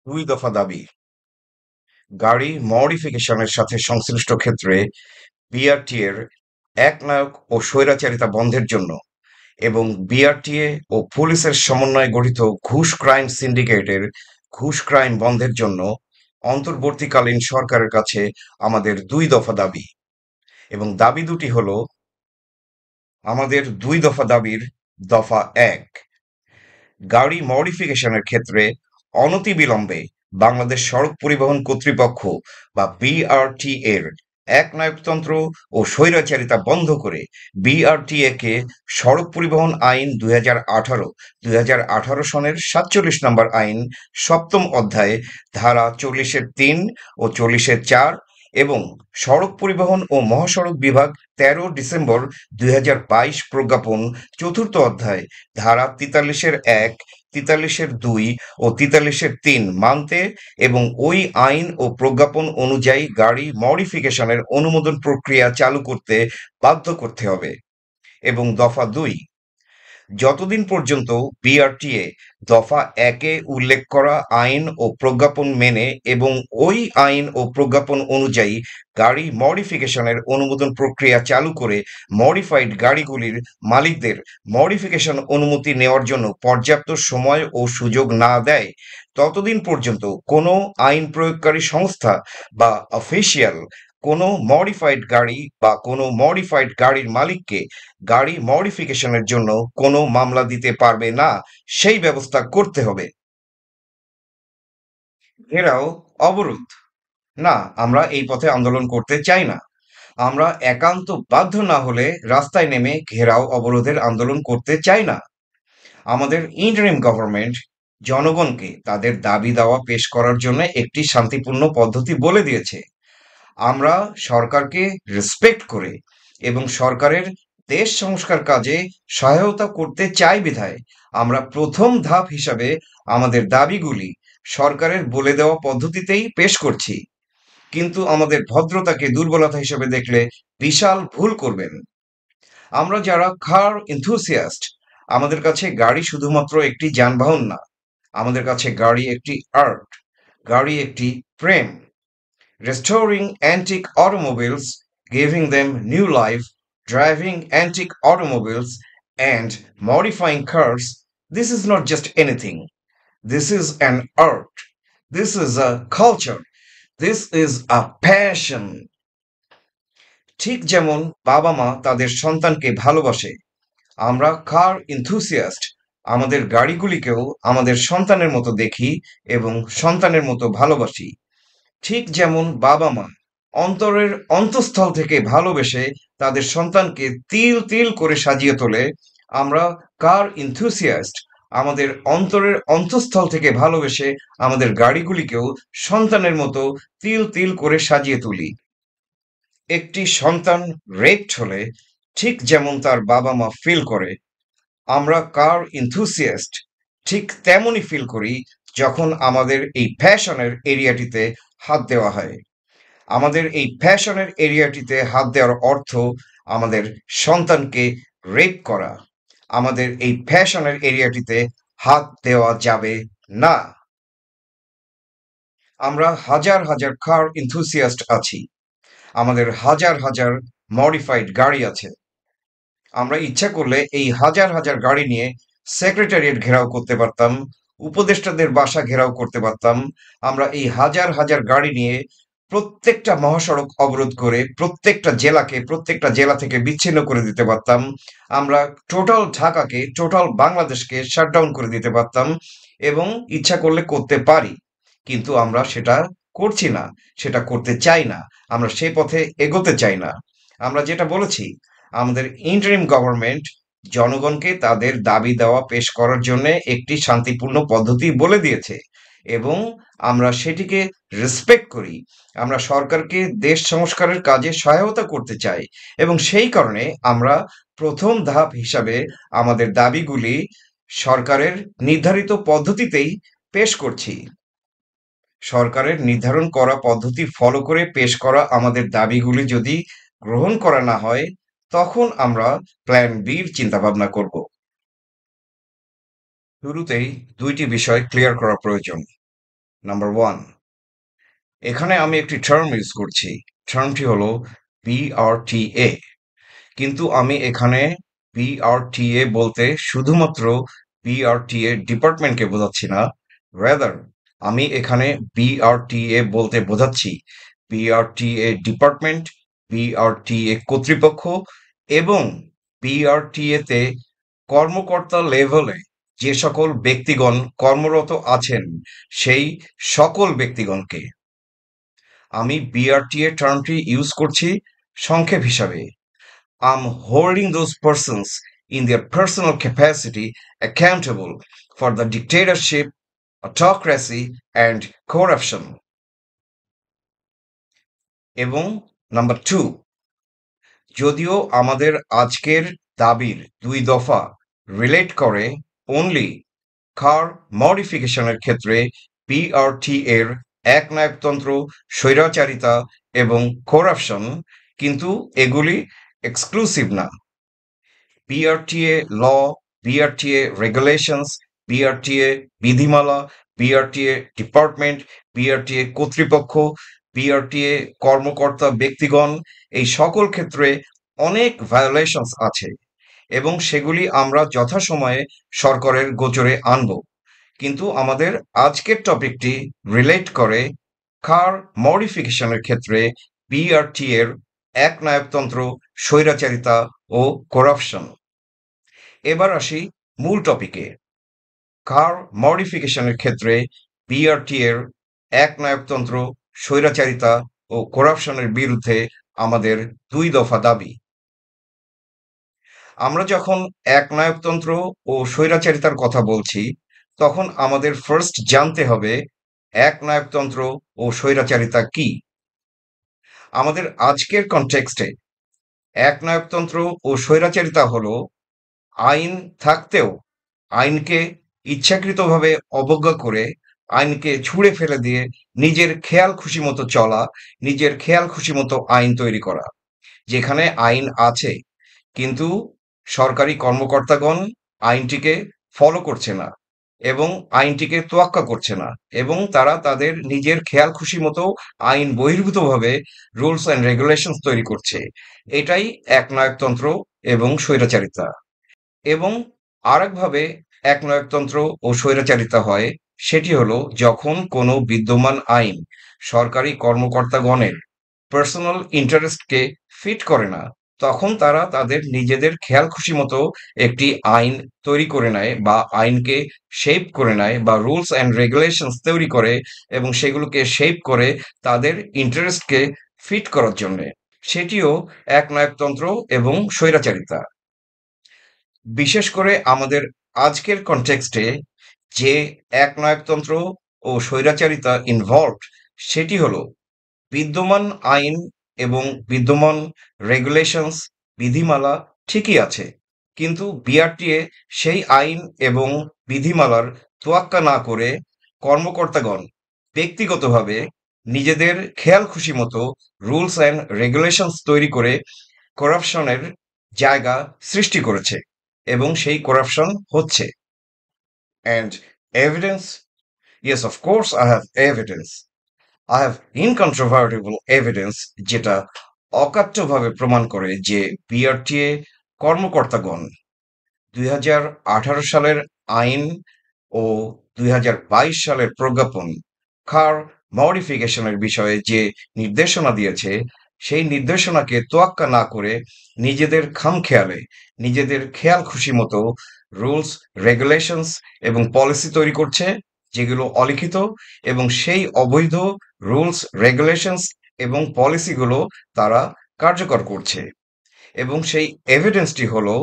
দুই দফা দাবি। গাড়ি মডিফিকেশনের সাথে সংশ্লিষ্ট ক্ষেত্রে বিআরটিএর একনায়ক ও স্বৈরাচারিতা বন্ধের জন্য এবং বিআরটিএ ও পুলিশের সমন্বয়ে গঠিত ঘুষ ক্রাইম সিন্ডিকেটের ঘুষ ক্রাইম বন্ধের জন্য অন্তর্বর্তীকালীন সরকারের কাছে আমাদের দুই দফা দাবি। এবং দাবি দুটি হলো: আমাদের দুই দফা দাবির দফা এক, গাড়ি মডিফিকেশনের ক্ষেত্রে অনতিবিলম্বে বাংলাদেশ সড়ক পরিবহন কর্তৃপক্ষ বা বিআরটি এর একনায়কতন্ত্র ও স্বৈরাচারিতা বন্ধ করে বিআরটিএ কে সড়ক পরিবহন আইন ২০১৮ সনের ৪৭ নম্বর আইন সপ্তম অধ্যায়ে ধারা ৪০-৩ ও ৪০-৪ এবং সড়ক পরিবহন ও মহাসড়ক বিভাগ ১৩ ডিসেম্বর ২০২২ প্রজ্ঞাপন চতুর্থ অধ্যায় ধারা ৪৩-১, ৪৩-২ ও ৪৩-৩ মানতে এবং ওই আইন ও প্রজ্ঞাপন অনুযায়ী গাড়ি মডিফিকেশনের অনুমোদন প্রক্রিয়া চালু করতে বাধ্য করতে হবে। এবং দফা ২, যতদিন পর্যন্ত বিআরটিএ দফা একে উল্লেখ করা আইন ও প্রজ্ঞাপন মেনে এবং ওই আইন ও প্রজ্ঞাপন অনুযায়ী গাড়ি মডিফিকেশনের অনুমোদন প্রক্রিয়া চালু করে মডিফাইড গাড়িগুলির মালিকদের মডিফিকেশন অনুমতি নেওয়ার জন্য পর্যাপ্ত সময় ও সুযোগ না দেয়, ততদিন পর্যন্ত কোনো আইন প্রয়োগকারী সংস্থা বা অফিসিয়াল কোনো মডিফাইড গাড়ি বা কোনো মডিফাইড গাড়ির মালিককে গাড়ি মডিফিকেশনের জন্য কোনো মামলা দিতে পারবে না, সেই ব্যবস্থা করতে হবে। ঘেরাও, অবরোধ। না, আমরা এই পথে আন্দোলন করতে চাই না। আমরা একান্ত বাধ্য না হলে রাস্তায় নেমে ঘেরাও অবরোধের আন্দোলন করতে চাই না। আমাদের ইন্টারিম গভর্নমেন্ট জনগণকে তাদের দাবি দাওয়া পেশ করার জন্য একটি শান্তিপূর্ণ পদ্ধতি বলে দিয়েছে। আমরা সরকারকে রেসপেক্ট করে এবং সরকারের দেশ সংস্কার কাজে সহায়তা করতে চাই বিধায় আমরা প্রথম ধাপ হিসাবে আমাদের দাবিগুলি সরকারের বলে দেওয়া পদ্ধতিতেই পেশ করছি। কিন্তু আমাদের ভদ্রতাকে দুর্বলতা হিসেবে দেখলে বিশাল ভুল করবেন। আমরা যারা কার এনথুসিয়াস্ট, আমাদের কাছে গাড়ি শুধুমাত্র একটি যানবাহন না, আমাদের কাছে গাড়ি একটি আর্ট, গাড়ি একটি প্রেম। Restoring antique automobiles, giving them new life, driving antique automobiles, and modifying cars. This is not just anything. This is an art. This is a culture. This is a passion. ঠিক যেমন বাবা মা তাদের সন্তানকে ভালোবাসে, আমরা কার ইনথুসিয়াস্ট আমাদের গাড়িগুলিকেও আমাদের সন্তানের মতো দেখি এবং সন্তানের মতো ভালোবাসি। ঠিক যেমন বাবা-মা অন্তরের অন্তঃস্থল থেকে ভালোবেসে তাদের সন্তানকে তিল তিল করে সাজিয়ে তোলে, আমরা কার enthusiast আমাদের অন্তরের অন্তঃস্থল থেকে ভালোবেসে আমাদের গাড়িগুলিকেও সন্তানের মতো তিল তিল করে সাজিয়ে তুলি। একটি সন্তান রেপড হলে ঠিক যেমন তার বাবা-মা ফিল করে, আমরা কার enthusiast ঠিক তেমনই ফিল করি যখন আমাদের এই ফ্যাশনের এরিয়াটিতে হাত দেওয়া হয়। আমাদের এই ফ্যাশনের এরিয়াটিতে হাত দেওয়ার অর্থ আমাদের সন্তানকে রেপ করা। আমাদের এই ফ্যাশনের এরিয়াটিতে হাত দেওয়া যাবে না। আমরা হাজার হাজার কার enthusiast আছি। আমাদের হাজার হাজার মডিফাইড গাড়ি আছে। আমরা ইচ্ছা করলে এই হাজার হাজার গাড়ি নিয়ে সেক্রেটারিয়েট ঘেরাও করতে পারতাম, উপদেষ্টাদের বাসা ঘেরাও করতে পারতাম। আমরা এই হাজার হাজার গাড়ি নিয়ে প্রত্যেকটা মহাসড়ক অবরোধ করে প্রত্যেকটা জেলা থেকে বিচ্ছিন্ন করে দিতে পারতাম। আমরা টোটাল ঢাকাকে, টোটাল বাংলাদেশকে শাটডাউন করে দিতে পারতাম এবং ইচ্ছা করলে করতে পারি। কিন্তু আমরা সেটা করছি না, সেটা করতে চাই না। আমরা সেই পথে এগোতে চাই না। আমরা যেটা বলেছি, আমাদের ইন্টারিম গভর্নমেন্ট জনগণকে তাদের দাবি দেওয়া পেশ করার জন্য একটি শান্তিপূর্ণ পদ্ধতি বলে দিয়েছে এবং আমরা সেটিকে রেসপেক্ট করি। আমরা সরকারকে দেশ সংস্কারের কাজে সহায়তা করতে চাই এবং সেই কারণে আমরা প্রথম ধাপ হিসাবে আমাদের দাবিগুলি সরকারের নির্ধারিত পদ্ধতিতেই পেশ করছি। সরকারের নির্ধারণ করা পদ্ধতি ফলো করে পেশ করা আমাদের দাবিগুলি যদি গ্রহণ করা না হয়, তখন আমরা প্ল্যান বির চিন্তাভাবনা করব। শুরুতেই দুইটি বিষয় ক্লিয়ার করা প্রয়োজন। নাম্বার 1, এখানে আমি একটি টার্ম ইউজ করছি। টার্মটি হলো বিআরটিএ। কিন্তু আমি এখানে বিআরটিএ বলতে শুধুমাত্র বিআরটিএ ডিপার্টমেন্টকে বোঝাচ্ছি না। রাদার আমি এখানে বিআরটিএ বলতে বোঝাচ্ছি বিআরটিএ ডিপার্টমেন্ট, বিআরটিএ কর্তৃপক্ষ এবং বিআরটিএ তে কর্মকর্তা লেভেলে যে সকল ব্যক্তিগণ কর্মরত আছেন সেই সকল ব্যক্তিগণকে। আমি বিআরটিএ টার্মটি ইউজ করছি সংক্ষেপ হিসাবে। I'm holding those persons in their personal capacity accountable for the dictatorship, autocracy, and corruption. এবং নাম্বার 2, যদিও আমাদের আজকের দাবির 2 দফা রিলেট করে অনলি কার মডিফিকেশনের ক্ষেত্রে পিআরটি এর একনায়কতন্ত্র, স্বৈরাচারিতা এবং করাপশন, কিন্তু এগুলি এক্সক্লুসিভ না। বিআরটিএ ল, বিআরটিএ রেগুলেশনস, বিআরটিএ বিধিমালা, বিআরটিএ ডিপার্টমেন্ট, বিআরটিএ কর্তৃপক্ষ, বিআরটিএ কর্মকর্তা ব্যক্তিগণ, এই সকল ক্ষেত্রে অনেক ভায়োলেশনস আছে এবং সেগুলি আমরা যথাসময়ে সরকারের গোচরে আনব। কিন্তু আমাদের আজকের টপিকটি রিলেট করে কার মডিফিকেশনের ক্ষেত্রে বিআরটি এর একনায়কতন্ত্র, স্বৈরাচারিতা ও করাপশন। এবার আসি মূল টপিকে। কার মডিফিকেশনের ক্ষেত্রে বিআরটি এর একনায়কতন্ত্র, স্বৈরাচারিতা ও করাপশনের বিরুদ্ধে আমাদের 2 দফা দাবি। আমরা যখন একনায়কতন্ত্র ও স্বৈরাচারিতার কথা বলছি তখন আমাদের ফার্স্ট জানতে হবে একনায়কতন্ত্র ও স্বৈরাচারিতা কি। আমাদের আজকের কনটেক্সটে একনায়কতন্ত্র ও স্বৈরাচারিতা হলো আইন থাকতেও আইনকে ইচ্ছাকৃতভাবে অবজ্ঞা করে, আইনকে ছুঁড়ে ফেলে দিয়ে নিজের খেয়াল খুশি মতো চলা, নিজের খেয়াল খুশি মতো আইন তৈরি করা। যেখানে আইন আছে কিন্তু সরকারি কর্মকর্তাগণ আইনটিকে ফলো করছে না এবং আইনটিকে তোয়াক্কা করছে না এবং তারা তাদের নিজের খেয়াল খুশি মতো আইন বহির্ভূতভাবে রুলস অ্যান্ড রেগুলেশনস তৈরি করছে। এটাই একনায়কতন্ত্র এবং স্বৈরাচারিতা। এবং আরেকভাবে একনায়কতন্ত্র ও স্বৈরাচারিতা হয় সেটি হলো যখন কোনো বিদ্যমান আইন সরকারি কর্মকর্তাগণের পার্সোনাল ইন্টারেস্টকে ফিট করে না, তখন তারা তাদের নিজেদের খেয়াল খুশি মতো একটি আইন তৈরি করে নেয় বা আইনকে শেপ করে নেয় বা রুলস অ্যান্ড রেগুলেশনস তৈরি করে এবং সেগুলোকে শেপ করে তাদের ইন্টারেস্টকে ফিট করার জন্যে। সেটিও একনায়কতন্ত্র এবং স্বৈরাচারিতা। বিশেষ করে আমাদের আজকের কনটেক্সটে যে একনায়কতন্ত্র ও স্বৈরাচারিতা ইনভলভড সেটি হলো বিদ্যমান আইন এবং বিদ্যমান রেগুলেশনস, বিধিমালা ঠিকই আছে, কিন্তু বিআরটিএ সেই আইন এবং বিধিমালার তোয়াক্কা না করে কর্মকর্তাগণ ব্যক্তিগতভাবে নিজেদের খেয়াল খুশি মতো রুলস অ্যান্ড রেগুলেশনস তৈরি করে করাপশনের জায়গা সৃষ্টি করেছে এবং সেই করাপশন হচ্ছে। And evidence? Yes, of course I have evidence. I have incontrovertible evidence যেটা অকাট্যভাবে প্রমাণ করে যে বিআরটিএ কর্মকর্তাগণ 2018 সালের আইন ও 2022 সালের প্রজ্ঞাপন কার মডিফিকেশনের বিষয়ে যে নির্দেশনা দিয়েছে সেই নির্দেশনাকে তোয়াক্কা না করে নিজেদের খামখেয়ালে, নিজেদের খেয়াল খুশি মতো রুলস, রেগুলেশনস এবং পলিসি তৈরি করছে যেগুলো অলিখিত এবং সেই অবৈধ রুলস, রেগুলেশনস এবং পলিসিগুলো তারা কার্যকর করছে। এবং সেই এভিডেন্সটি হলো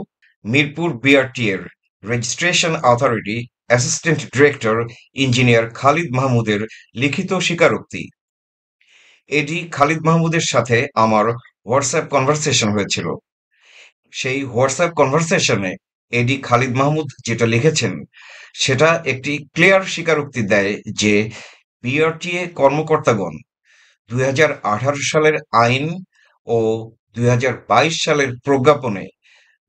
মিরপুর বিআরটি এর registration authority assistant director engineer Khalid মাহমুদের লিখিত স্বীকারোক্তি। এডি খালিদ মাহমুদের সাথে আমার হোয়াটসঅ্যাপ কনভারসেশন হয়েছিল। সেই হোয়াটসঅ্যাপ কনভারসেশনে এডি খালিদ মাহমুদ যেটা লিখেছেন সেটা একটি ক্লিয়ার স্বীকারোক্তি দেয় যে বিআরটিএ কর্মকর্তাগণ 2018 সালের আইন ও 2022 সালের প্রজ্ঞাপনে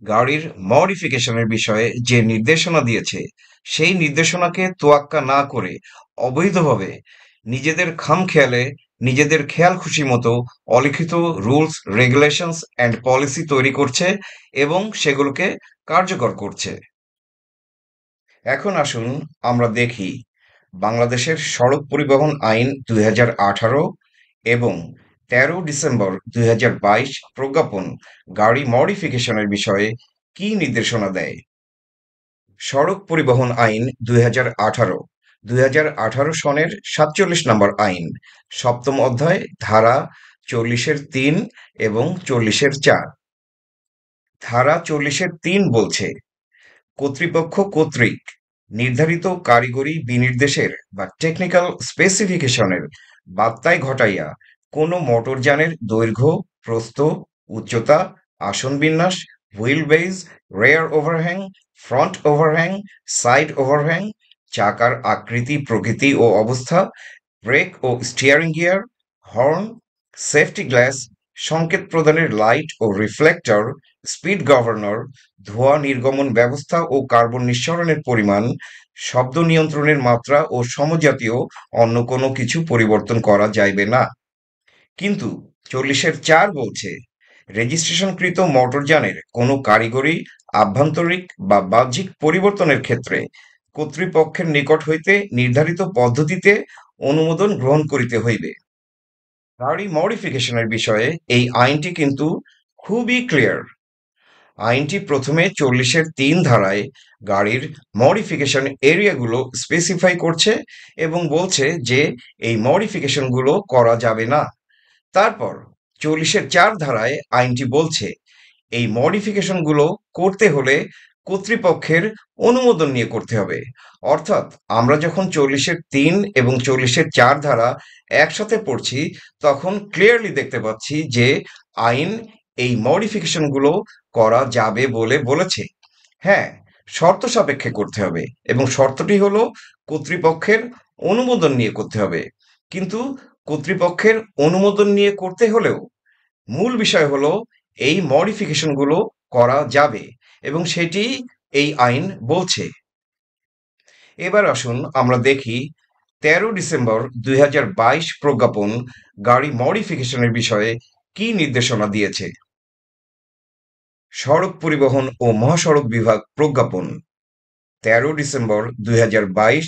গাড়ির মডিফিকেশনের বিষয়ে যে নির্দেশনা দিয়েছে সেই নির্দেশনাকে তোয়াক্কা না করে অবৈধভাবে নিজেদের খামখেয়ালে নিজেদের খেয়াল খুশি মতো অলিখিত রুলস রেগুলেশনস অ্যান্ড পলিসি তৈরি করছে এবং সেগুলোকে কার্যকর করছে। এখন আসুন আমরা দেখি বাংলাদেশের সড়ক পরিবহন আইন ২০১৮ এবং ১৩ ডিসেম্বর ২০২২ প্রজ্ঞাপন গাড়ি মডিফিকেশনের বিষয়ে কি নির্দেশনা দেয়। সড়ক পরিবহন আইন ২০১৮ ২০১৮ সনের ৪৭ নম্বর আইন, সপ্তম অধ্যায়, ধারা ৪০-৩ এবং ৪০-৪। ধারা ৪০-৩ বলছে, কর্তৃপক্ষ কর্তৃক নির্ধারিত কারিগরি বিনির্দেশের বা টেকনিক্যাল স্পেসিফিকেশনের বাত্যয় ঘটাইয়া কোনো মোটরযানের দৈর্ঘ্য, প্রস্থ, উচ্চতা, আসন বিন্যাস, wheel base, rear overhang, front overhang, side overhang, চাকার আকৃতি প্রকৃতি ও অবস্থা, ব্রেক ও steering gear, horn, safety glass, সংকেত প্রদানের লাইট ও রিফ্লেক্টর, স্পিড গভর্নর, ধোঁয়া নির্গমন ব্যবস্থা ও কার্বন নিঃসরণের পরিমাণ, শব্দ নিয়ন্ত্রণের মাত্রা ও সমজাতীয় অন্য কোনো কিছু পরিবর্তন করা যাইবে না। কিন্তু ৪০-৪ বলছে, রেজিস্ট্রেশনকৃত মোটরযানের কোনো কারিগরি, আভ্যন্তরিক বা বাহ্যিক পরিবর্তনের ক্ষেত্রে কর্তৃপক্ষের নিকট হইতে নির্ধারিত পদ্ধতিতে অনুমোদন গ্রহণ করিতে হইবে। গাড়ি মডিফিকেশনের বিষয়ে এই আইনটি কিন্তু খুবই ক্লিয়ার। আইনটি প্রথমে ৪০-৩ ধারায় গাড়ির মডিফিকেশন এরিয়াগুলো স্পেসিফাই করছে এবং বলছে যে এই মডিফিকেশনগুলো করা যাবে না। তারপর ৪০-৪ ধারায় আইনটি বলছে এই মডিফিকেশনগুলো করতে হলে কর্তৃপক্ষের অনুমোদন নিয়ে করতে হবে। অর্থাৎ আমরা যখন ৪০-৩ এবং ৪০-৪ ধারা একসাথে পড়ছি তখন ক্লিয়ারলি দেখতে পাচ্ছি যে আইন এই মডিফিকেশনগুলো করা যাবে বলে বলেছে। হ্যাঁ, শর্ত সাপেক্ষে করতে হবে এবং শর্তটি হলো কর্তৃপক্ষের অনুমোদন নিয়ে করতে হবে। কিন্তু কর্তৃপক্ষের অনুমোদন নিয়ে করতে হলেও মূল বিষয় হলো এই মডিফিকেশনগুলো করা যাবে এবং সেটি এই আইন বলছে। এবার আসুন আমরা দেখি ১৩ ডিসেম্বর ২০২২ প্রজ্ঞাপন গাড়ি মডিফিকেশনের বিষয়ে কি নির্দেশনা দিয়েছে। সড়ক পরিবহন ও মহাসড়ক বিভাগ প্রজ্ঞাপন ১৩ ডিসেম্বর ২০২২,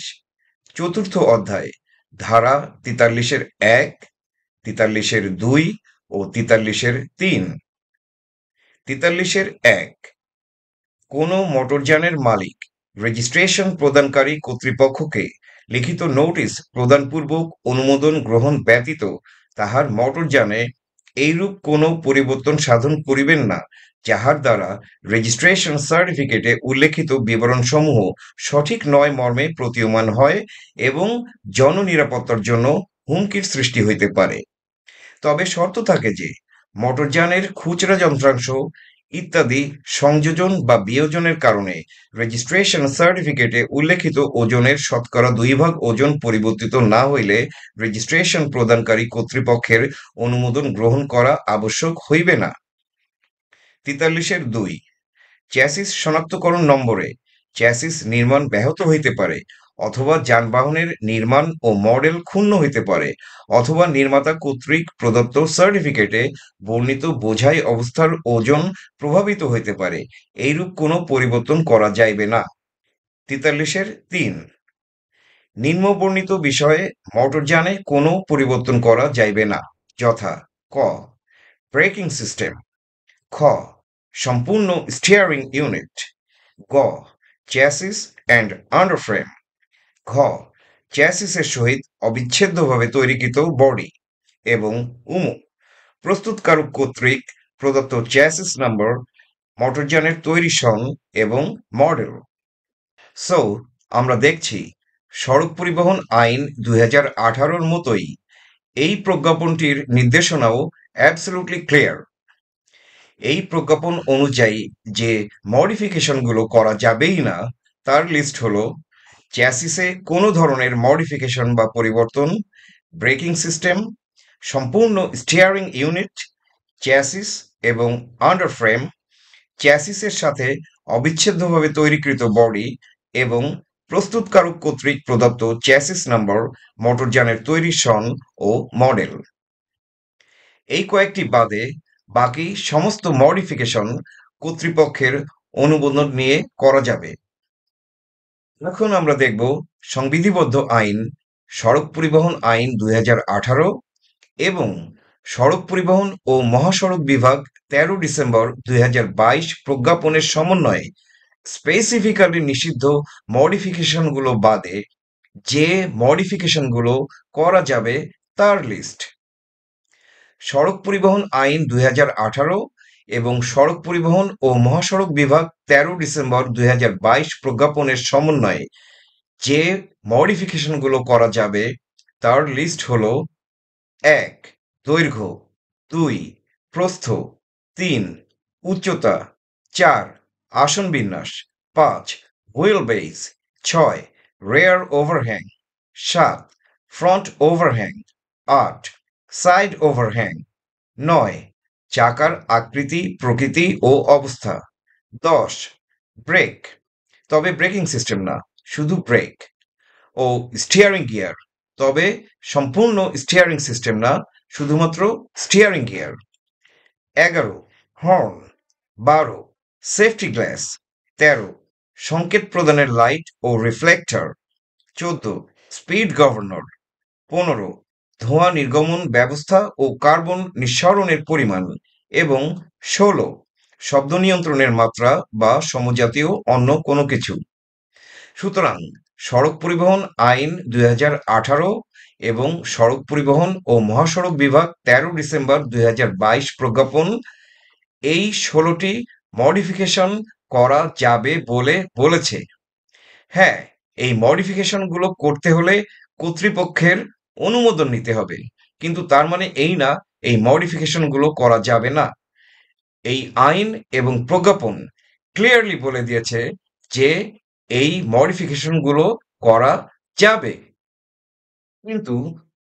চতুর্থ অধ্যায়, ধারা ৪৩-১, ৪৩-২ ও ৪৩-৩। ৪৩-১, কোনো মোটরযানের মালিক রেজিস্ট্রেশন প্রদানকারী কর্তৃপক্ষকে লিখিত নোটিশ প্রদানপূর্বক অনুমোদন গ্রহণ ব্যতীত তাহার মোটরযানে এইরূপ কোনো পরিবর্তন সাধন করিবেন না যাহার দ্বারা রেজিস্ট্রেশন সার্টিফিকেটে উল্লেখিত বিবরণসমূহ সঠিক নয় মর্মে প্রতীয়মান হয় এবং জননিরাপত্তার জন্য হুমকির সৃষ্টি হইতে পারে। তবে শর্ত থাকে যে মোটরযানের খুচরা যন্ত্রাংশ ইত্যাদি সংযোজন বা বিয়োজনের কারণে রেজিস্ট্রেশন সার্টিফিকেটে উল্লেখিত ওজনের শতকরা 2 ভাগ ওজন পরিবর্তিত না হইলে রেজিস্ট্রেশন প্রদানকারী কর্তৃপক্ষের অনুমোদন গ্রহণ করা আবশ্যক হইবে না। ৪৩-২, চ্যাসিস শনাক্তকরণ নম্বরে চ্যাসিস নির্মাণ ব্যাহত হইতে পারে অথবা যানবাহনের নির্মাণ ও মডেল ক্ষুণ্ণ হইতে পারে অথবা নির্মাতা কর্তৃক প্রদত্ত সার্টিফিকেটে বর্ণিত বোঝাই অবস্থার ওজন প্রভাবিত হইতে পারে, এইরূপ কোনো পরিবর্তন করা যাইবে না। ৪৩-৩, নিম্নবর্ণিত বিষয়ে মোটরযানে কোনো পরিবর্তন করা যাইবে না, যথা: ক, ব্রেকিং সিস্টেম; খ, সম্পূর্ণ স্টিয়ারিং ইউনিট; গ, চ্যাসিস অ্যান্ড আন্ডারফ্রেম; ঘ, চ্যাসিসের সহিত অবিচ্ছেদ্যভাবে তৈরিকৃত বডি; এবং উমু, প্রস্তুতকারক কর্তৃক প্রদত্ত চ্যাসিস নম্বর, মোটরযানের তৈরি সন এবং মডেল। সো আমরা দেখছি সড়ক পরিবহন আইন ২০১৮-র মতোই এই প্রজ্ঞাপনটির নির্দেশনাও অ্যাবসলিউটলি ক্লিয়ার। এই প্রজ্ঞাপন অনুযায়ী যে মডিফিকেশনগুলো করা যাবেই না তার লিস্ট হলো: চ্যাসিসে কোনো ধরনের মডিফিকেশন বা পরিবর্তন, ব্রেকিং সিস্টেম, সম্পূর্ণ স্টিয়ারিং ইউনিট, চ্যাসিস এবং আন্ডারফ্রেম, চ্যাসিসের সাথে অবিচ্ছেদ্যভাবে তৈরিকৃত বডি এবং প্রস্তুতকারক কর্তৃক প্রদত্ত চ্যাসিস নম্বর, মোটরযানের তৈরির সন ও মডেল। এই কয়েকটি বাদে বাকি সমস্ত মডিফিকেশন কর্তৃপক্ষের অনুমোদন নিয়ে করা যাবে। এখন আমরা দেখব সংবিধিবদ্ধ আইন, সড়ক পরিবহন আইন 2018 এবং সড়ক পরিবহন ও মহাসড়ক বিভাগ 13 ডিসেম্বর 2022 প্রজ্ঞাপনের সমন্বয়ে স্পেসিফিক্যালি নিষিদ্ধ মডিফিকেশনগুলো বাদে যে মডিফিকেশনগুলো করা যাবে তার লিস্ট। সড়ক পরিবহন আইন 2018 এবং সড়ক পরিবহন ও মহাসড়ক বিভাগ 13 ডিসেম্বর 2022 প্রজ্ঞাপনের সমন্বয়ে যে মডিফিকেশনগুলো করা যাবে তার লিস্ট হলো: 1. দৈর্ঘ্য, 2. প্রস্থ, 3. উচ্চতা, 4. আসন বিন্যাস, 5. Wheel base, 6. Rare overhang, 7. Front overhang, 8. Side overhang, 9. চাকার আকৃতি, প্রকৃতি ও অবস্থা, 10. ব্রেক, তবে ব্রেকিং সিস্টেম না, শুধু ব্রেক, ও স্টিয়ারিং গিয়ার, তবে সম্পূর্ণ স্টিয়ারিং সিস্টেম না, শুধুমাত্র steering gear. 11. Horn, 12. Safety glass, 13. সংকেত প্রদানের লাইট ও রিফ্লেক্টর, 14. Speed governor, 15. ধোঁয়া নির্গমন ব্যবস্থা ও কার্বন নিঃসরণের পরিমাণ, এবং 16. শব্দ নিয়ন্ত্রণের মাত্রা বা সমজাতীয় অন্য কোনো কিছু। সুতরাং সড়ক পরিবহন আইন 2018 এবং সড়ক পরিবহন ও মহাসড়ক বিভাগ 13 ডিসেম্বর 2022 প্রজ্ঞাপন এই 16টি মডিফিকেশন করা যাবে বলে বলেছে। হ্যাঁ, এই মডিফিকেশনগুলো করতে হলে কর্তৃপক্ষের অনুমোদন নিতে হবে, কিন্তু তার মানে এই না এই মডিফিকেশনগুলো করা যাবে না। এই আইন এবং প্রজ্ঞাপন ক্লিয়ারলি বলে দিয়েছে যে এই মডিফিকেশনগুলো করা যাবে। কিন্তু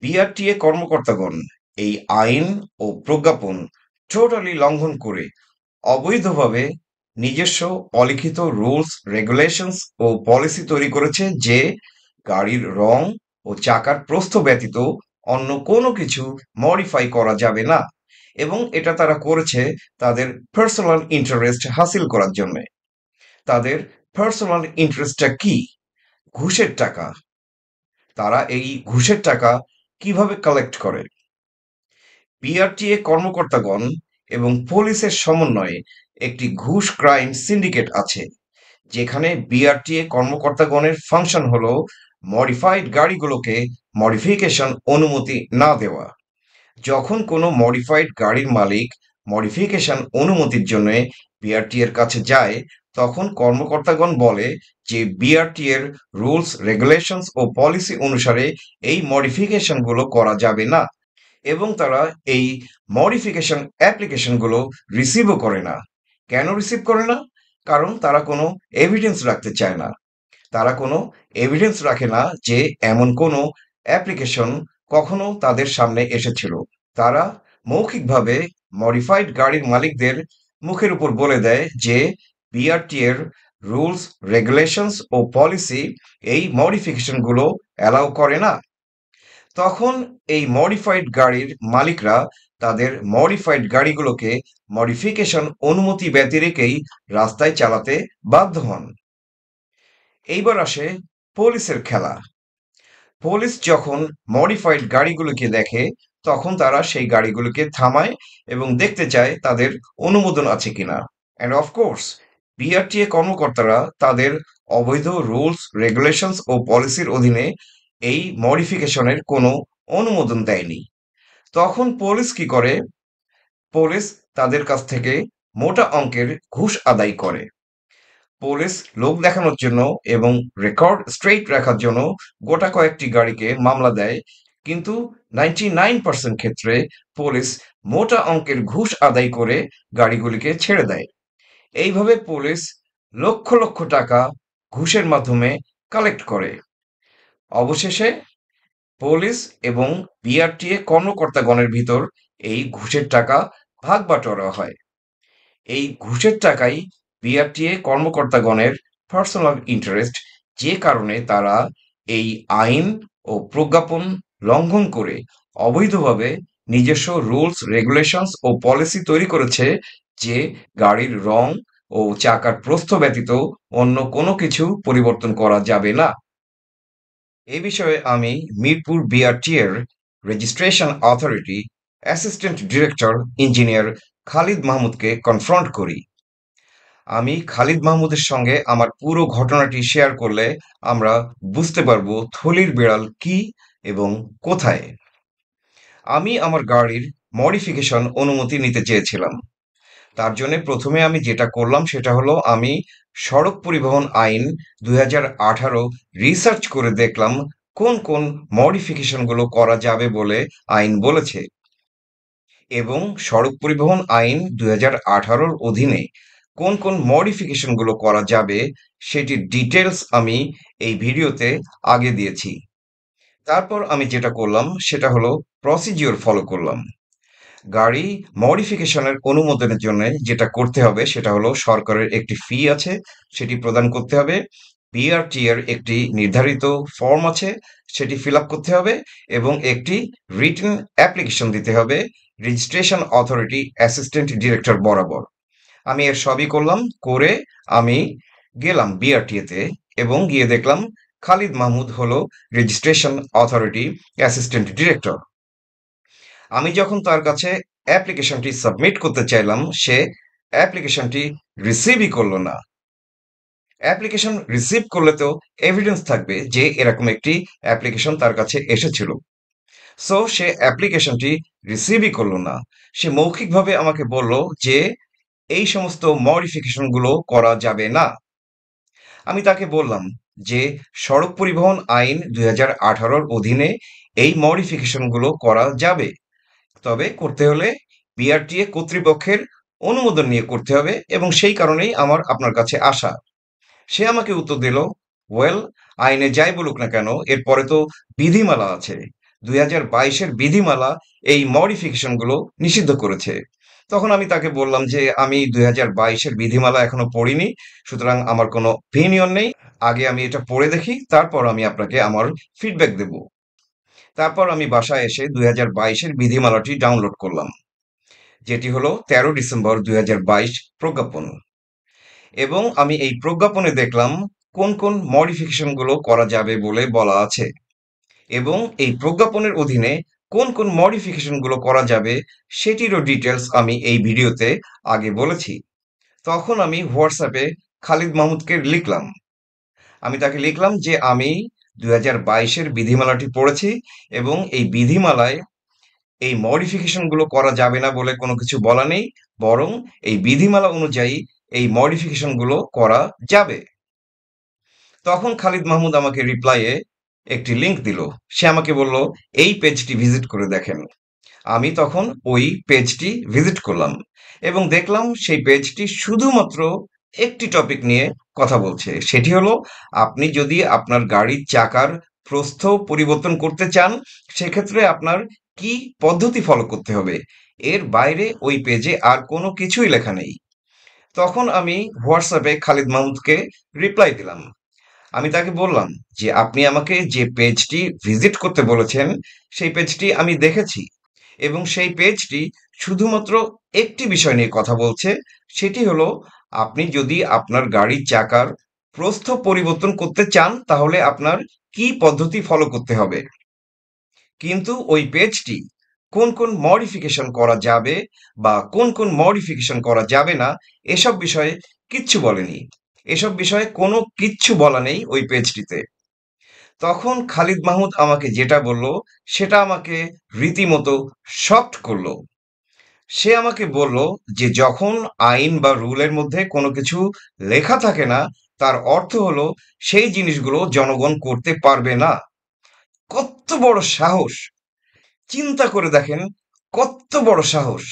বিআরটিএ কর্মকর্তাগণ এই আইন ও প্রজ্ঞাপন টোটালি লঙ্ঘন করে অবৈধভাবে নিজস্ব অলিখিত রুলস, রেগুলেশনস ও পলিসি তৈরি করেছে যে গাড়ির রং ও চাকার প্রস্থ ব্যতীত অন্য কোনো কিছু মডিফাই করা যাবে না, এবং এটা তারা করেছে তাদের পার্সোনাল ইন্টারেস্ট হাসিল করার জন্য। তাদের পার্সোনাল ইন্টারেস্টটা কি? ঘুষের টাকা। তারা এই ঘুষের টাকা কিভাবে কালেক্ট করে? বিআরটিএ কর্মকর্তাগণ এবং পুলিশের সমন্বয়ে একটি ঘুষ ক্রাইম সিন্ডিকেট আছে, যেখানে বিআরটিএ কর্মকর্তাগণের ফাংশন হলো মডিফাইড গাড়িগুলোকে মডিফিকেশন অনুমতি না দেওয়া। যখন কোনো মডিফাইড গাড়ির মালিক মডিফিকেশন অনুমতির জন্য বিআরটি এর কাছে যায়, তখন কর্মকর্তাগণ বলে যে বিআরটি এর রুলস, রেগুলেশনস ও পলিসি অনুসারে এই মডিফিকেশনগুলো করা যাবে না, এবং তারা এই মডিফিকেশন অ্যাপ্লিকেশনগুলো রিসিভও করে না। কেন রিসিভ করে না? কারণ তারা কোনো এভিডেন্স রাখতে চায় না। তারা কোনো এভিডেন্স রাখে না যে এমন কোনো অ্যাপ্লিকেশন কখনো তাদের সামনে এসেছিল। তারা মৌখিকভাবে মডিফাইড গাড়ির মালিকদের মুখের উপর বলে দেয় যে বিআরটি এর রুলস, রেগুলেশনস ও পলিসি এই মডিফিকেশনগুলো অ্যালাউ করে না। তখন এই মডিফাইড গাড়ির মালিকরা তাদের মডিফাইড গাড়িগুলোকে মডিফিকেশন অনুমতি ব্যতিরেকেই রাস্তায় চালাতে বাধ্য হন। এইবার আসে পুলিশের খেলা। পুলিশ যখন মডিফাইড গাড়িগুলোকে দেখে, তখন তারা সেই গাড়িগুলোকে থামায় এবং দেখতে চায় তাদের অনুমোদন আছে কিনা। অ্যান্ড অফকোর্স বিআরটিএ কর্মকর্তারা তাদের অবৈধ রুলস, রেগুলেশনস ও পলিসির অধীনে এই মডিফিকেশনের কোনো অনুমোদন দেয়নি। তখন পুলিশ কি করে? পুলিশ তাদের কাছ থেকে মোটা অঙ্কের ঘুষ আদায় করে। পুলিশ লোক দেখানোর জন্য এবং রেকর্ড স্ট্রেইট রাখার জন্য গোটা কয়েকটি গাড়িকে মামলা দেয়, কিন্তু 99% ক্ষেত্রে পুলিশ মোটা অঙ্কের ঘুষ আদায় করে গাড়িগুলিকে ছেড়ে দেয়। এইভাবে পুলিশ লক্ষ লক্ষ টাকা ঘুষের মাধ্যমে কালেক্ট করে। অবশেষে পুলিশ এবং বিআরটিএ কর্মকর্তাগণের ভিতর এই ঘুষের টাকা ভাগ বাটোয়ারা হয়। এই ঘুষের টাকাই বিআরটিএ কর্মকর্তাগণের পার্সোনাল ইন্টারেস্ট, যে কারণে তারা এই আইন ও প্রজ্ঞাপন লঙ্ঘন করে অবৈধভাবে নিজস্ব রুলস রেগুলেশনস ও পলিসি তৈরি করেছে যে গাড়ির রং ও চাকার প্রস্থ ব্যতীত অন্য কোনো কিছু পরিবর্তন করা যাবে না। এ বিষয়ে আমি মিরপুর বিআরটি এর registration authority assistant director engineer Khalid মাহমুদকে কনফ্রন্ট করি। আমি খালিদ মাহমুদের সঙ্গে আমার পুরো ঘটনাটি শেয়ার করলে আমরা বুঝতে পারবো থলির বিড়াল কি এবং কোথায়। আমি আমার গাড়ির মডিফিকেশন অনুমতি নিতে চেয়েছিলাম। তার জন্য প্রথমে আমি যেটা করলাম সেটা হলো আমি সড়ক পরিবহন আইন 2018 রিসার্চ করে দেখলাম কোন কোন মডিফিকেশনগুলো করা যাবে বলে আইন বলেছে, এবং সড়ক পরিবহন আইন 2018-র অধীনে কোন কোন মডিফিকেশনগুলো করা যাবে সেটির ডিটেলস আমি এই ভিডিওতে আগে দিয়েছি। তারপর আমি যেটা করলাম সেটা হলো প্রসিডিওর ফলো করলাম। গাড়ি মডিফিকেশনের অনুমোদনের জন্য যেটা করতে হবে সেটা হলো সরকারের একটি ফি আছে, সেটি প্রদান করতে হবে। বিআরটি এর একটি নির্ধারিত ফর্ম আছে, সেটি ফিল আপ করতে হবে এবং একটি রিটেন অ্যাপ্লিকেশন দিতে হবে রেজিস্ট্রেশন অথরিটি অ্যাসিস্ট্যান্ট ডিরেক্টর বরাবর। আমি এর সবই করলাম, করে আমি গেলাম বিআরটিএতে এবং গিয়ে দেখলাম খালিদ মাহমুদ হলো রেজিস্ট্রেশন অথরিটি অ্যাসিস্ট্যান্ট ডিরেক্টর। আমি যখন তার কাছে অ্যাপ্লিকেশনটি সাবমিট করতে চাইলাম, সে অ্যাপ্লিকেশনটি রিসিভই করলো না। অ্যাপ্লিকেশন রিসিভ করলে তো এভিডেন্স থাকবে যে এরকম একটি অ্যাপ্লিকেশন তার কাছে এসেছিল। সো সে অ্যাপ্লিকেশনটি রিসিভই করলো না। সে মৌখিকভাবে আমাকে বলল যে এই সমস্ত মডিফিকেশনগুলো করা যাবে না। আমি তাকে বললাম যে সড়ক পরিবহন আইন 2018-র অধীনে এই মডিফিকেশনগুলো করা যাবে, তবে করতে হলে বিআরটিএ কর্তৃপক্ষের অনুমোদন নিয়ে করতে হবে এবং সেই কারণেই আমার আপনার কাছে আসা। সে আমাকে উত্তর দিল, ওয়েল, আইনে যাই বলুক না কেন এরপরে তো বিধিমালা আছে। 2022-এর বিধিমালা এই মডিফিকেশনগুলো নিষিদ্ধ করেছে। তখন আমি তাকে বললাম যে আমি 2022-এর বিধিমালা এখনো পড়িনি, সুতরাং আমার কোনো অপিনিয়ন নেই। আগে আমি এটা পড়ে দেখি, তারপর আমি আপনাকে আমার ফিডব্যাক দেব। তারপর আমি বাসায় এসে 2022-এর বিধিমালাটি ডাউনলোড করলাম, যেটি হলো 13 ডিসেম্বর 2022 প্রজ্ঞাপন। এবং আমি এই প্রজ্ঞাপনে দেখলাম কোন কোন মডিফিকেশনগুলো করা যাবে বলে বলা আছে, এবং এই প্রজ্ঞাপনের অধীনে কোন কোন মডিফিকেশনগুলো করা যাবে সেটিরও ডিটেলস আমি এই ভিডিওতে আগে বলেছি। তখন আমি হোয়াটসঅ্যাপে খালিদ মাহমুদকে লিখলাম। আমি তাকে লিখলাম যে আমি 2022-এর বিধিমালাটি পড়েছি এবং এই বিধিমালায় এই মডিফিকেশন গুলো করা যাবে না বলে কোনো কিছু বলা নেই, বরং এই বিধিমালা অনুযায়ী এই মডিফিকেশন গুলো করা যাবে। তখন খালিদ মাহমুদ আমাকে রিপ্লাইয়ে একটি লিংক দিল। সে আমাকে বলল এই পেজটি ভিজিট করে দেখেন। আমি তখন ওই পেজটি ভিজিট করলাম এবং দেখলাম সেই পেজটি শুধুমাত্র একটি টপিক নিয়ে কথা বলছে, সেটি হলো আপনি যদি আপনার গাড়ির চাকার প্রস্থ পরিবর্তন করতে চান সেক্ষেত্রে আপনার কি পদ্ধতি ফলো করতে হবে। এর বাইরে ওই পেজে আর কোনো কিছুই লেখা নেই। তখন আমি হোয়াটসঅ্যাপে খালিদ মাহমুদকে রিপ্লাই দিলাম। আমি তাকে বললাম যে আপনি আমাকে যে পেজটি ভিজিট করতে বলেছেন সেই পেজটি আমি দেখেছি এবং সেই পেজটি শুধুমাত্র একটি বিষয় নিয়ে কথা বলছে, সেটি হলো আপনি যদি আপনার গাড়ির চাকার প্রস্থ পরিবর্তন করতে চান তাহলে আপনার কি পদ্ধতি ফলো করতে হবে। কিন্তু ওই পেজটি কোন কোন মডিফিকেশন করা যাবে বা কোন কোন মডিফিকেশন করা যাবে না এসব বিষয়ে কিচ্ছু বলেনি। এসব বিষয়ে কোনো কিচ্ছু বলা নেই ওই পেজটিতে। তখন খালিদ মাহমুদ আমাকে যেটা বলল সেটা আমাকে রীতিমতো শকড করলো। সে আমাকে বলল যে যখন আইন বা রুলের মধ্যে কোনো কিছু লেখা থাকে না তার অর্থ হলো সেই জিনিসগুলো জনগণ করতে পারবে না। কত বড় সাহস! চিন্তা করে দেখেন, কত বড় সাহস!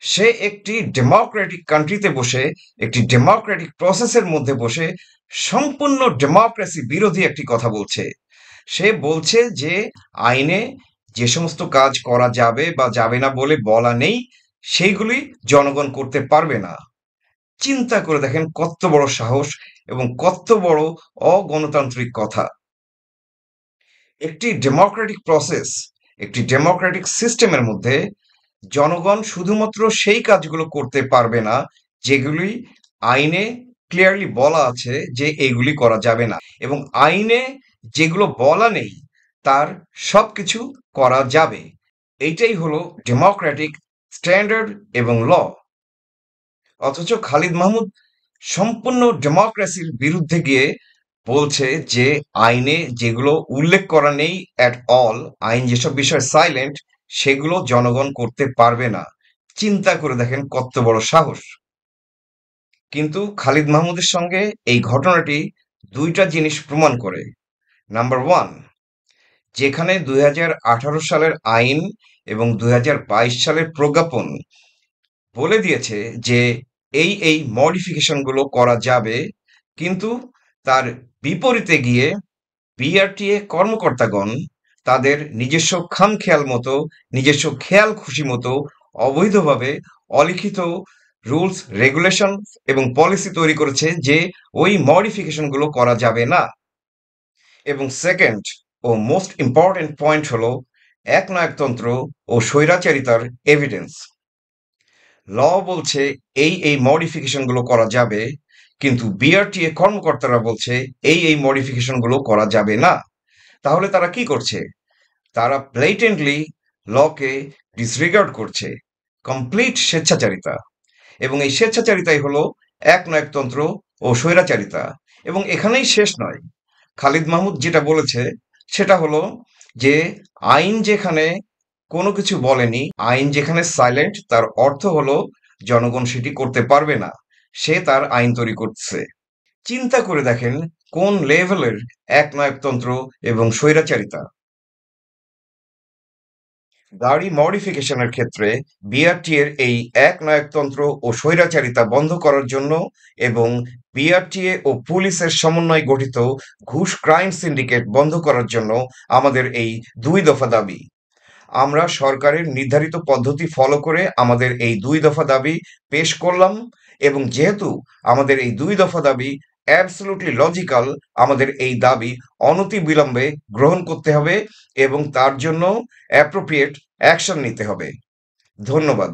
সে একটি ডেমোক্রেটিক কান্ট্রিতে বসে, একটি ডেমোক্রেটিক প্রসেসের মধ্যে বসে সম্পূর্ণ ডেমোক্রেসি বিরোধী একটি কথা বলছে। সে বলছে যে আইনে যে সমস্ত কাজ করা যাবে বা যাবে না বলে বলা নেই সেইগুলি জনগণ করতে পারবে না। চিন্তা করে দেখেন কত বড় সাহস এবং কত বড় অগণতান্ত্রিক কথা। একটি ডেমোক্রেটিক প্রসেস, একটি ডেমোক্রেটিক সিস্টেমের মধ্যে জনগণ শুধুমাত্র সেই কাজগুলো করতে পারবে না যেগুলি আইনে ক্লিয়ারলি বলা আছে যে এগুলি করা যাবে না, এবং আইনে যেগুলো বলা নেই তার সবকিছু করা যাবে। এইটাই হলো ডেমোক্রেটিক স্ট্যান্ডার্ড এবং ল। অথচ খালিদ মাহমুদ সম্পূর্ণ ডেমোক্রেসির বিরুদ্ধে গিয়ে বলছে যে আইনে যেগুলো উল্লেখ করা নেই অ্যাট অল, আইন যেসব বিষয় সাইলেন্ট, সেগুলো জনগণ করতে পারবে না। চিন্তা করে দেখেন কত বড় সাহস। কিন্তু খালিদ মাহমুদের সঙ্গে এই ঘটনাটি দুইটা জিনিস প্রমাণ করে। নাম্বার ওয়ান, যেখানে 2018 সালের আইন এবং 2022 সালের প্রজ্ঞাপন বলে দিয়েছে যে এই মডিফিকেশনগুলো করা যাবে, কিন্তু তার বিপরীতে গিয়ে বিআরটিএ কর্মকর্তাগণ তাদের নিজস্ব খামখেয়াল মতো, নিজস্ব খেয়াল খুশি মতো অবৈধভাবে অলিখিত রুলস, রেগুলেশন এবং পলিসি তৈরি করেছে যে ওই মডিফিকেশনগুলো করা যাবে না। এবং সেকেন্ড ও মোস্ট ইম্পর্টেন্ট পয়েন্ট হলো একনায়কতন্ত্র ও স্বৈরাচারিতার এভিডেন্স। ল বলছে এই মডিফিকেশন গুলো করা যাবে, কিন্তু বিআরটিএ কর্মকর্তারা বলছে এই মডিফিকেশন গুলো করা যাবে না। তাহলে তারা কি করছে? তারা ব্লেটেন্টলি লকে ডিসরিগার্ড করছে, কমপ্লিট স্বেচ্ছাচারিতা। এবং এই স্বেচ্ছাচারিতাই হলো একনায়কতন্ত্র ও স্বৈরাচারিতা। এবং এখানেই শেষ নয়। খালিদ মাহমুদ যেটা বলেছে সেটা হলো যে আইন যেখানে কোনো কিছু বলেনি, আইন যেখানে সাইলেন্ট, তার অর্থ হলো জনগণ সেটি করতে পারবে না। সে তার আইন তৈরি করছে। চিন্তা করে দেখেন কোন লেভেলের একনায়কতন্ত্র এবং স্বৈরাচারিতা। গাড়ি মডিফিকেশনের ক্ষেত্রে বিআরটিএর এই একনায়কতন্ত্র ও স্বৈরাচারিতা বন্ধ করার জন্য এবং বিআরটিএ ও পুলিশের সমন্বয়ে গঠিত ঘুষ ক্রাইম সিন্ডিকেট বন্ধ করার জন্য আমাদের এই 2 দফা দাবি। আমরা সরকারের নির্ধারিত পদ্ধতি ফলো করে আমাদের এই 2 দফা দাবি পেশ করলাম, এবং যেহেতু আমাদের এই 2 দফা দাবি অ্যাবসলিউটলি লজিক্যাল, আমাদের এই দাবি অনতিবিলম্বে গ্রহণ করতে হবে এবং তার জন্য অ্যাপ্রোপ্রিয়েট অ্যাকশন নিতে হবে। ধন্যবাদ।